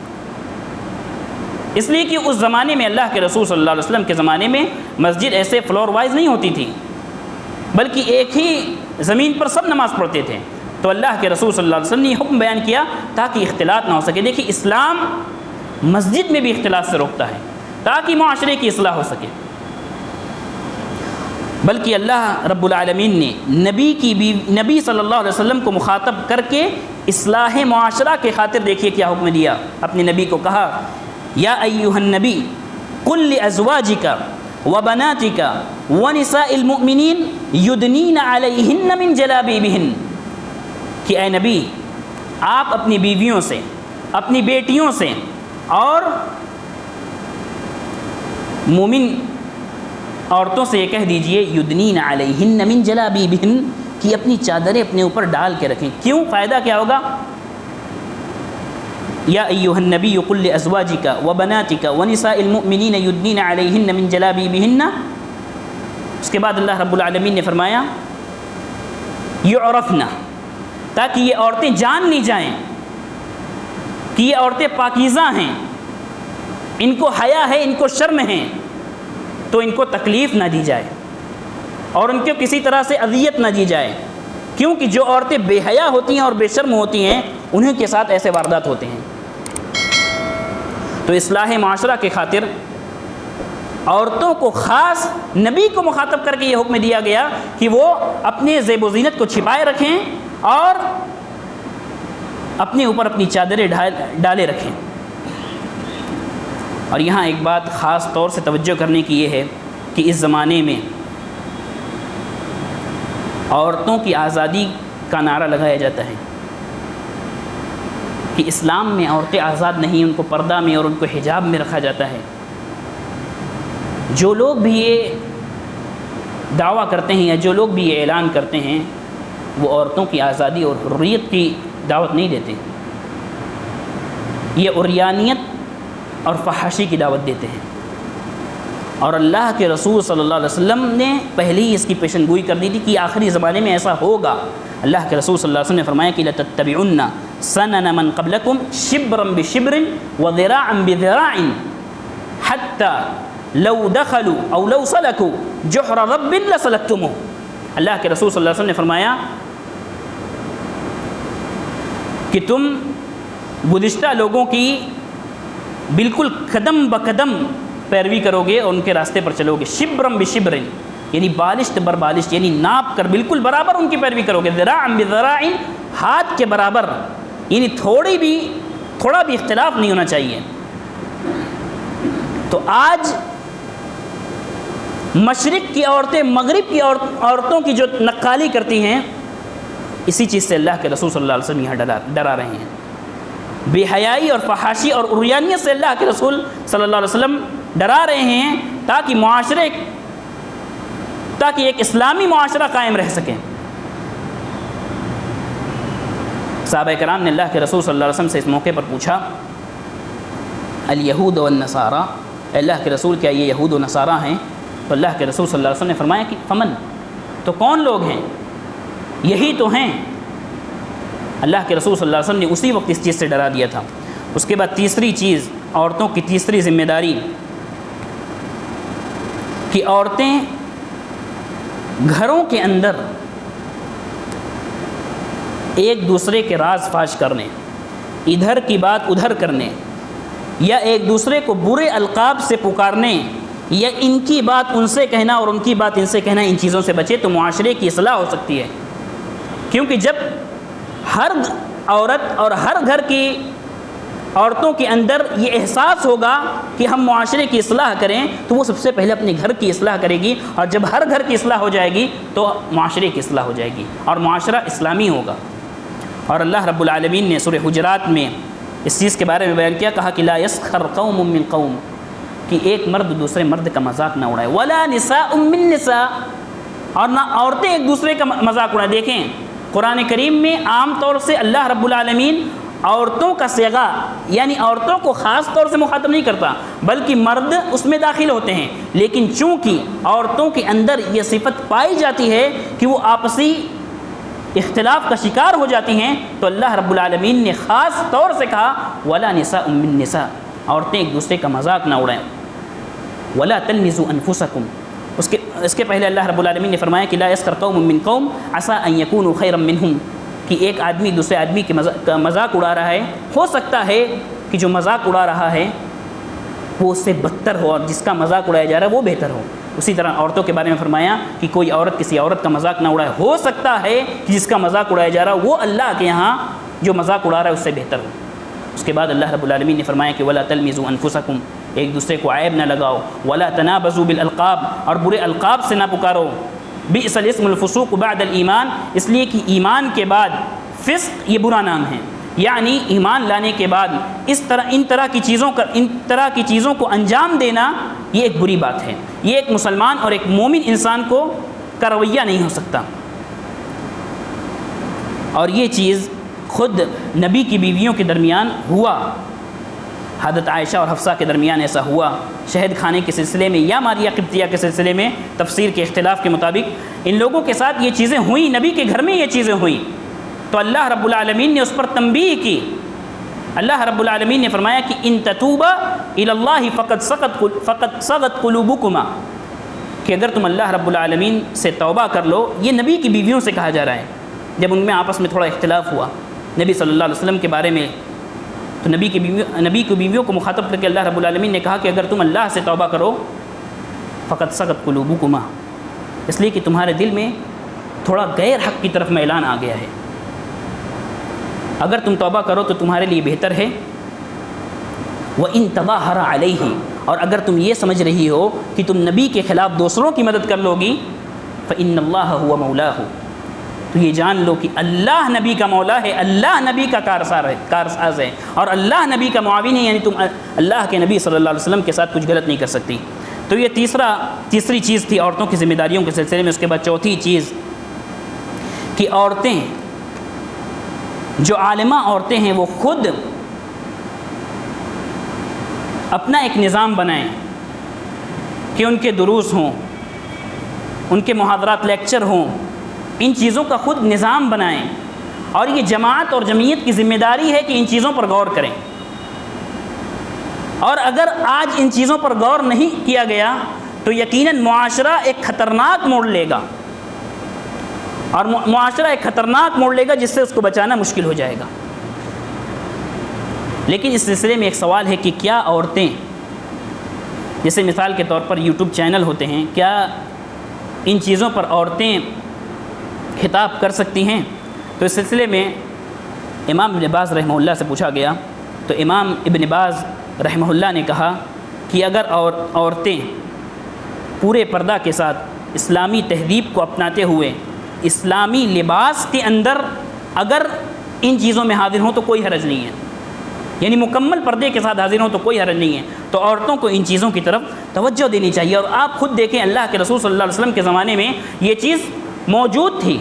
اس لیے کہ اس زمانے میں اللہ کے رسول صلی اللہ علیہ وسلم کے زمانے میں مسجد ایسے فلور وائز نہیں ہوتی تھی، بلکہ ایک ہی زمین پر سب نماز پڑھتے تھے۔ تو اللہ کے رسول صلی اللہ علیہ وسلم نے یہ حکم بیان کیا تاکہ اختلاط نہ ہو سکے۔ دیکھیے اسلام مسجد میں بھی اختلاط سے روکتا ہے تاکہ معاشرے کی اصلاح ہو سکے۔ بلکہ اللہ رب العالمین نے نبی صلی اللہ علیہ وسلم کو مخاطب کر کے اصلاح معاشرہ کے خاطر دیکھیے کیا حکم دیا۔ اپنے نبی کو کہا یا ایھا النبی قل لازواجک وبناتک ونساء المؤمنین یدنین علیہن من جلابیبہن، کہ اے نبی آپ اپنی بیویوں سے، اپنی بیٹیوں سے اور مومن عورتوں سے یہ کہہ دیجئے یدنین علیہن من جلابیبہن، کہ اپنی چادریں اپنے اوپر ڈال کے رکھیں۔ کیوں؟ فائدہ کیا ہوگا؟ یا ایھا النبی قل لازواجک وبناتک ونساء المؤمنین یدنین علیہن من جلابیبہن۔ اس کے بعد اللہ رب العالمین نے فرمایا یعرفن، تاکہ یہ عورتیں جان لی جائیں کہ یہ عورتیں پاکیزہ ہیں، ان کو حیا ہے، ان کو شرم ہے، تو ان کو تکلیف نہ دی جائے اور ان کو کسی طرح سے اذیت نہ دی جائے، کیونکہ جو عورتیں بے حیا ہوتی ہیں اور بے شرم ہوتی ہیں انہیں کے ساتھ ایسے واردات ہوتے ہیں۔ تو اصلاح معاشرہ کے خاطر عورتوں کو خاص نبی کو مخاطب کر کے یہ حکم دیا گیا کہ وہ اپنے زیب و زینت کو چھپائے رکھیں اور اپنے اوپر اپنی چادریں ڈالے رکھیں۔ اور یہاں ایک بات خاص طور سے توجہ کرنے کی یہ ہے کہ اس زمانے میں عورتوں کی آزادی کا نعرہ لگایا جاتا ہے کہ اسلام میں عورتیں آزاد نہیں، ان کو پردہ میں اور ان کو حجاب میں رکھا جاتا ہے۔ جو لوگ بھی یہ دعویٰ کرتے ہیں یا جو لوگ بھی یہ اعلان کرتے ہیں وہ عورتوں کی آزادی اور حریت کی دعوت نہیں دیتے، یہ عریانیت اور فحاشی کی دعوت دیتے ہیں۔ اور اللہ کے رسول صلی اللہ علیہ وسلم نے پہلے ہی اس کی پیشن گوئی کر دی تھی کہ آخری زمانے میں ایسا ہوگا۔ اللہ کے رسول صلی اللہ علیہ وسلم نے فرمایا کہ لَتَتَّبِعُنَّ سَنَنَ مَنْ قَبْلَكُمْ شِبْرًا بِشِبْرٍ وَذِرَاعًا بِذِرَاعٍ حَتَّى لَوْ دَخَلُوا أَوْ لَوْ سَلَكُوا جُحْرَ رَبٍّ لَسَلَكْتُمُوهُ۔ اللہ کے رسول صلی اللہ علیہ وسلم نے فرمایا کہ تم گزشتہ لوگوں کی بالکل قدم بقدم پیروی کرو گے اور ان کے راستے پر چلو گے، شبرم بشبر، یعنی بالشت بر بالشت، یعنی ناپ کر بالکل برابر ان کی پیروی کرو گے، ذراع بذراع، ہاتھ کے برابر، یعنی تھوڑا بھی اختلاف نہیں ہونا چاہیے۔ تو آج مشرق کی عورتیں مغرب کی عورتوں کی جو نقالی کرتی ہیں، اسی چیز سے اللہ کے رسول صلی اللہ علیہ وسلم یہاں ڈرا رہے ہیں۔ بے حیائی اور فحاشی اور عریانیت سے اللہ کے رسول صلی اللہ علیہ وسلم ڈرا رہے ہیں تاکہ ایک اسلامی معاشرہ قائم رہ سکے۔ صحابہ کرام نے اللہ کے رسول صلی اللہ علیہ وسلم سے اس موقع پر پوچھا الیہود والنصارى، اللہ کے رسول کیا یہ یہود و نصارہ ہیں؟ تو اللہ کے رسول صلی اللہ علیہ وسلم نے فرمایا کہ فمن، تو کون لوگ ہیں؟ یہی تو ہیں۔ اللہ کے رسول صلی اللہ علیہ وسلم نے اسی وقت اس چیز سے ڈرا دیا تھا۔ اس کے بعد تیسری چیز، عورتوں کی تیسری ذمہ داری کہ عورتیں گھروں کے اندر ایک دوسرے کے راز فاش کرنے، ادھر کی بات ادھر کرنے، یا ایک دوسرے کو برے القاب سے پکارنے، یا ان کی بات ان سے کہنا اور ان کی بات ان سے کہنا، ان چیزوں سے بچے تو معاشرے کی اصلاح ہو سکتی ہے۔ کیونکہ جب ہر عورت اور ہر گھر کی عورتوں کے اندر یہ احساس ہوگا کہ ہم معاشرے کی اصلاح کریں تو وہ سب سے پہلے اپنے گھر کی اصلاح کرے گی، اور جب ہر گھر کی اصلاح ہو جائے گی تو معاشرے کی اصلاح ہو جائے گی اور معاشرہ اسلامی ہوگا۔ اور اللہ رب العالمین نے سورہ حجرات میں اس چیز کے بارے میں بیان کیا، کہا کہ لا یسخر قوم من قوم، کہ ایک مرد دوسرے مرد کا مذاق نہ اڑائے، ولا نساء من نساء، اور نہ عورتیں ایک دوسرے کا مذاق اڑائیں۔ دیکھیں قرآن کریم میں عام طور سے اللہ رب العالمین عورتوں کا صیغہ یعنی عورتوں کو خاص طور سے مخاطب نہیں کرتا بلکہ مرد اس میں داخل ہوتے ہیں، لیکن چونکہ عورتوں کے اندر یہ صفت پائی جاتی ہے کہ وہ آپسی اختلاف کا شکار ہو جاتی ہیں، تو اللہ رب العالمین نے خاص طور سے کہا وَلَا نِسَاءٌ مِّن نِسَاء، عورتیں ایک دوسرے کا مذاق نہ اڑائیں، وَلَا تَلْمِزُوا أَنفُسَكُمْ، اس کے پہلے اللہ رب العالمین نے فرمایا کہ لا يسخر قوم من قوم عسى ان يكونوا خيرا منهم، کہ ایک آدمی دوسرے آدمی کے مذاق اڑا رہا ہے، ہو سکتا ہے کہ جو مذاق اڑا رہا ہے وہ اس سے بدتر ہو اور جس کا مذاق اڑایا جا رہا ہے وہ بہتر ہو۔ اسی طرح عورتوں کے بارے میں فرمایا کہ کوئی عورت کسی عورت کا مذاق نہ اڑائے، ہو سکتا ہے کہ جس کا مذاق اڑایا جا رہا ہے وہ اللہ کے یہاں جو مذاق اڑا رہا ہے اس سے بہتر ہو۔ اس کے بعد اللہ رب العالمین نے فرمایا کہ وَلَا تَلْمِزُوا أَنفُسَكُمْ، ایک دوسرے کو عیب نہ لگاؤ، وَلَا تَنَابَزُوا بِالْأَلْقَابِ، اور برے القاب سے نہ پکارو، بِئْسَ الْاسْمُ الْفُسُوقُ بَعْدَ الْإِيمَانِ، اس لیے کہ ایمان کے بعد فسق یہ برا نام ہے، یعنی ایمان لانے کے بعد ان طرح کی چیزوں کو انجام دینا یہ ایک بری بات ہے، یہ ایک مسلمان اور ایک مومن انسان کا رویہ نہیں ہو سکتا۔ اور یہ چیز خود نبی کی بیویوں کے درمیان ہوا، حضرت عائشہ اور حفصہ کے درمیان ایسا ہوا، شہد کھانے کے سلسلے میں یا ماریہ قبطیہ کے سلسلے میں تفسیر کے اختلاف کے مطابق ان لوگوں کے ساتھ یہ چیزیں ہوئیں، نبی کے گھر میں یہ چیزیں ہوئیں، تو اللہ رب العالمین نے اس پر تنبیہ کی۔ اللہ رب العالمین نے فرمایا کہ ان تتوبا الی اللہ فقد صغت قلوبکما، کہ اگر تم اللہ رب العالمین سے توبہ کر لو، یہ نبی کی بیویوں سے کہا جا رہا ہے۔ جب ان میں آپس میں تھوڑا اختلاف ہوا نبی صلی اللہ علیہ وسلم کے بارے میں، تو نبی کی بیویوں کو مخاطب کر کے اللہ رب العالمین نے کہا کہ اگر تم اللہ سے توبہ کرو فقد صغت قلوبکما، اس لیے کہ تمہارے دل میں تھوڑا غیر حق کی طرف میلان آ گیا ہے، اگر تم توبہ کرو تو تمہارے لیے بہتر ہے۔ وَإِن تَظَاهَرَ عَلَيْهِ، اور اگر تم یہ سمجھ رہی ہو کہ تم نبی کے خلاف دوسروں کی مدد کر لو گی، فَإِنَّ اللَّهَ هُوَ مَوْلَاهُ، تو یہ جان لو کہ اللہ نبی کا مولا ہے، اللہ نبی کا کارساز ہے، اور اللہ نبی کا معاون ہے، یعنی تم اللہ کے نبی صلی اللہ علیہ وسلم کے ساتھ کچھ غلط نہیں کر سکتی۔ تو یہ تیسری چیز تھی عورتوں کی ذمہ داریوں کے سلسلے میں۔ اس کے بعد چوتھی چیز کہ عورتیں جو عالمہ عورتیں ہیں وہ خود اپنا ایک نظام بنائیں کہ ان کے دروس ہوں، ان کے محاضرات لیکچر ہوں، ان چیزوں کا خود نظام بنائیں، اور یہ جماعت اور جمعیت کی ذمہ داری ہے کہ ان چیزوں پر غور کریں۔ اور اگر آج ان چیزوں پر غور نہیں کیا گیا تو یقیناً معاشرہ ایک خطرناک موڑ لے گا، اور معاشرہ ایک خطرناک موڑ لے گا جس سے اس کو بچانا مشکل ہو جائے گا۔ لیکن اس سلسلے میں ایک سوال ہے کہ کیا عورتیں، جیسے مثال کے طور پر یوٹیوب چینل ہوتے ہیں، کیا ان چیزوں پر عورتیں خطاب کر سکتی ہیں؟ تو اس سلسلے میں امام ابن باز رحمہ اللہ سے پوچھا گیا، تو امام ابن باز رحمہ اللہ نے کہا کہ اگر عورتیں پورے پردہ کے ساتھ اسلامی تہذیب کو اپناتے ہوئے اسلامی لباس کے اندر اگر ان چیزوں میں حاضر ہوں تو کوئی حرج نہیں ہے، یعنی مکمل پردے کے ساتھ حاضر ہوں تو کوئی حرج نہیں ہے، تو عورتوں کو ان چیزوں کی طرف توجہ دینی چاہیے۔ اور آپ خود دیکھیں اللہ کے رسول صلی اللہ علیہ وسلم کے زمانے میں یہ چیز موجود تھی۔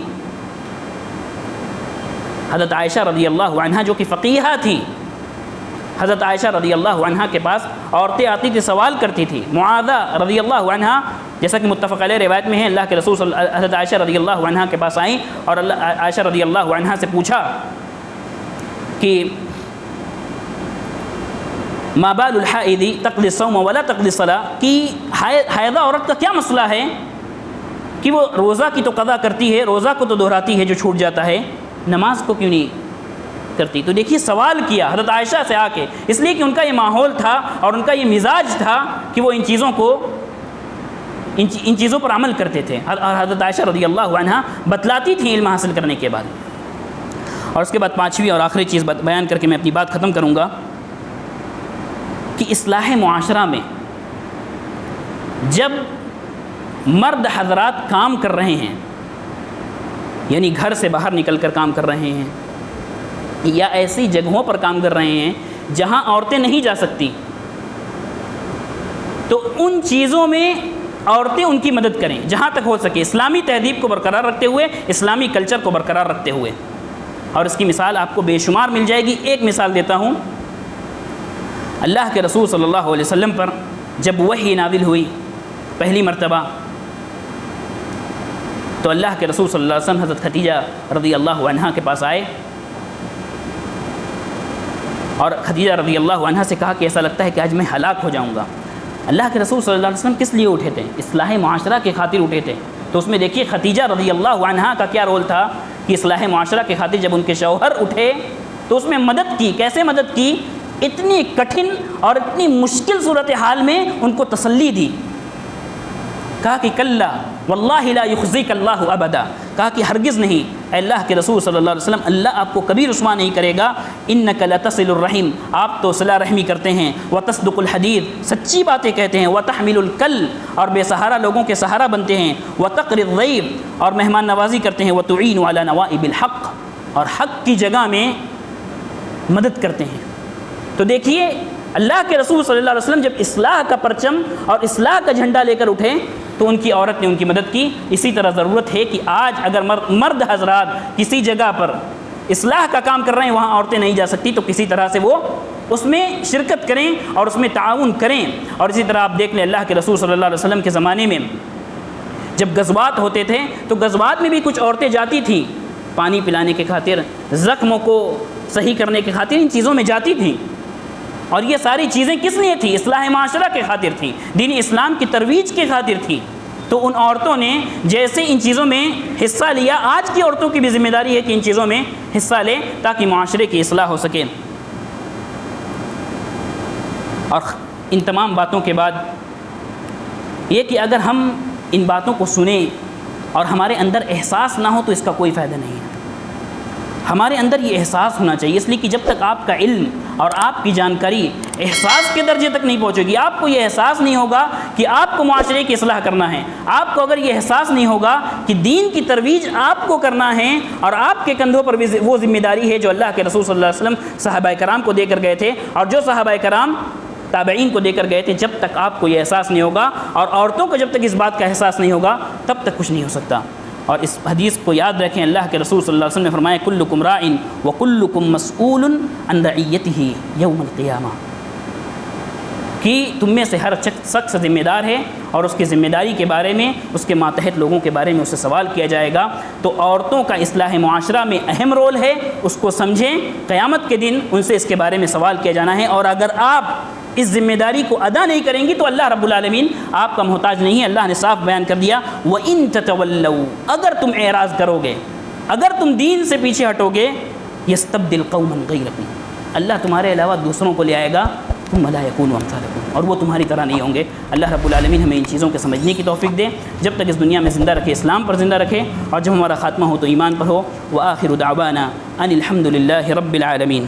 حضرت عائشہ رضی اللہ عنہا جو کہ فقیہہ تھی، حضرت عائشہ رضی اللہ عنہا کے پاس عورتیں آتی تھی، سوال کرتی تھی۔ معاذہ رضی اللہ عنہا، جیسا کہ متفق علیہ روایت میں ہے، اللہ کے رسول حضرت عائشہ رضی اللہ عنہا کے پاس آئیں اور عائشہ رضی اللہ عنہا سے پوچھا کہ ما بال الحائض تقضی الصوم ولا تقضی الصلاۃ، کہ حائضہ عورت کا کیا مسئلہ ہے کہ وہ روزہ کی تو قضا کرتی ہے، روزہ کو تو دہراتی ہے جو چھوٹ جاتا ہے، نماز کو کیوں نہیں کرتی؟ تو دیکھیے سوال کیا حضرت عائشہ سے آ کے، اس لیے کہ ان کا یہ ماحول تھا اور ان کا یہ مزاج تھا کہ وہ ان چیزوں پر عمل کرتے تھے، اور حضرت عائشہ رضی اللہ عنہا بتلاتی تھیں علم حاصل کرنے کے بعد۔ اور اس کے بعد پانچویں اور آخری چیز بیان کر کے میں اپنی بات ختم کروں گا کہ اصلاح معاشرہ میں جب مرد حضرات کام کر رہے ہیں، یعنی گھر سے باہر نکل کر کام کر رہے ہیں یا ایسی جگہوں پر کام کر رہے ہیں جہاں عورتیں نہیں جا سکتی، تو ان چیزوں میں عورتیں ان کی مدد کریں جہاں تک ہو سکے، اسلامی تہذیب کو برقرار رکھتے ہوئے، اسلامی کلچر کو برقرار رکھتے ہوئے۔ اور اس کی مثال آپ کو بے شمار مل جائے گی۔ ایک مثال دیتا ہوں، اللہ کے رسول صلی اللہ علیہ وسلم پر جب وحی نازل ہوئی پہلی مرتبہ، تو اللہ کے رسول صلی اللہ علیہ وسلم حضرت خدیجہ رضی اللہ عنہا کے پاس آئے اور خدیجہ رضی اللہ عنہا سے کہا کہ ایسا لگتا ہے کہ آج میں ہلاک ہو جاؤں گا۔ اللہ کے رسول صلی اللہ علیہ وسلم کس لیے اٹھے تھے؟ اصلاح معاشرہ کے خاطر اٹھے تھے۔ تو اس میں دیکھیے خدیجہ رضی اللہ عنہا کا کیا رول تھا کہ اصلاح معاشرہ کے خاطر جب ان کے شوہر اٹھے تو اس میں مدد کی۔ کیسے مدد کی؟ اتنی کٹھن اور اتنی مشکل صورتحال میں ان کو تسلی دی، کہا کہ کلا واللہ لا یخزیک اللہ ابدا، کہا کہ ہرگز نہیں اے اللہ کے رسول صلی اللہ علیہ وسلم، اللہ آپ کو کبھی رسوا نہیں کرے گا۔ انک لتصل الرحم، آپ تو صلہ رحمی کرتے ہیں، وتصدق الحدیث، سچی باتیں کہتے ہیں، وتحمل الکل، اور بے سہارا لوگوں کے سہارا بنتے ہیں، وتقری الضیف، اور مہمان نوازی کرتے ہیں، وتعین علی نوائب الحق، اور حق کی جگہ میں مدد کرتے ہیں۔ تو دیکھیے اللہ کے رسول صلی اللہ علیہ وسلم جب اصلاح کا پرچم اور اصلاح کا جھنڈا لے کر اٹھے تو ان کی عورت نے ان کی مدد کی۔ اسی طرح ضرورت ہے کہ آج اگر مرد حضرات کسی جگہ پر اصلاح کا کام کر رہے ہیں، وہاں عورتیں نہیں جا سکتی، تو کسی طرح سے وہ اس میں شرکت کریں اور اس میں تعاون کریں۔ اور اسی طرح آپ دیکھ لیں اللہ کے رسول صلی اللہ علیہ وسلم کے زمانے میں جب غزوات ہوتے تھے تو غزوات میں بھی کچھ عورتیں جاتی تھیں، پانی پلانے کے خاطر، زخموں کو صحیح کرنے کے خاطر، ان چیزوں میں جاتی تھیں۔ اور یہ ساری چیزیں کس لیے تھیں؟ اصلاح معاشرہ کے خاطر تھیں، دین اسلام کی ترویج کے خاطر تھیں۔ تو ان عورتوں نے جیسے ان چیزوں میں حصہ لیا، آج کی عورتوں کی بھی ذمہ داری ہے کہ ان چیزوں میں حصہ لیں تاکہ معاشرے کی اصلاح ہو سکے۔ اور ان تمام باتوں کے بعد یہ کہ اگر ہم ان باتوں کو سنیں اور ہمارے اندر احساس نہ ہو تو اس کا کوئی فائدہ نہیں ہے۔ ہمارے اندر یہ احساس ہونا چاہیے، اس لیے کہ جب تک آپ کا علم اور آپ کی جانکاری احساس کے درجے تک نہیں پہنچے گی، آپ کو یہ احساس نہیں ہوگا کہ آپ کو معاشرے کی اصلاح کرنا ہے، آپ کو اگر یہ احساس نہیں ہوگا کہ دین کی ترویج آپ کو کرنا ہے اور آپ کے کندھوں پر بھی وہ ذمہ داری ہے جو اللہ کے رسول صلی اللہ علیہ وسلم صحابہ کرام کو دے کر گئے تھے اور جو صحابہ کرام تابعین کو دے کر گئے تھے، جب تک آپ کو یہ احساس نہیں ہوگا اور عورتوں کو جب تک اس بات کا احساس نہیں ہوگا تب تک کچھ نہیں ہو سکتا۔ اور اس حدیث کو یاد رکھیں، اللہ کے رسول صلی اللہ علیہ وسلم نے فرمایا کلکم راع وکلکم مسئول عن رعیتہ یوم القیامہ، کہ تم میں سے ہر شخص ذمہ دار ہے اور اس کی ذمہ داری کے بارے میں، اس کے ماتحت لوگوں کے بارے میں اس سے سوال کیا جائے گا۔ تو عورتوں کا اصلاح معاشرہ میں اہم رول ہے، اس کو سمجھیں، قیامت کے دن ان سے اس کے بارے میں سوال کیا جانا ہے۔ اور اگر آپ اس ذمہ داری کو ادا نہیں کریں گی تو اللہ رب العالمین آپ کا محتاج نہیں ہے۔ اللہ نے صاف بیان کر دیا وَإِن تَتَوَلَّوْا، اگر تم اعراض کرو گے، اگر تم دین سے پیچھے ہٹو گے، يَسْتَبْدِلْ قَوْمًا غَيْرَكُمْ، اللہ تمہارے علاوہ دوسروں کو لے آئے گا، ثُمَّ لَا يَكُونُوا أَمْثَالَكُمْ، اور وہ تمہاری طرح نہیں ہوں گے۔ اللہ رب العالمین ہمیں ان چیزوں کے سمجھنے کی توفیق دے، جب تک اس دنیا میں زندہ رکھے اسلام پر زندہ رکھے، اور جب ہمارا خاتمہ ہو تو ایمان پر ہو۔ وآخر دعوانا ان الحمد للہ رب العالمین۔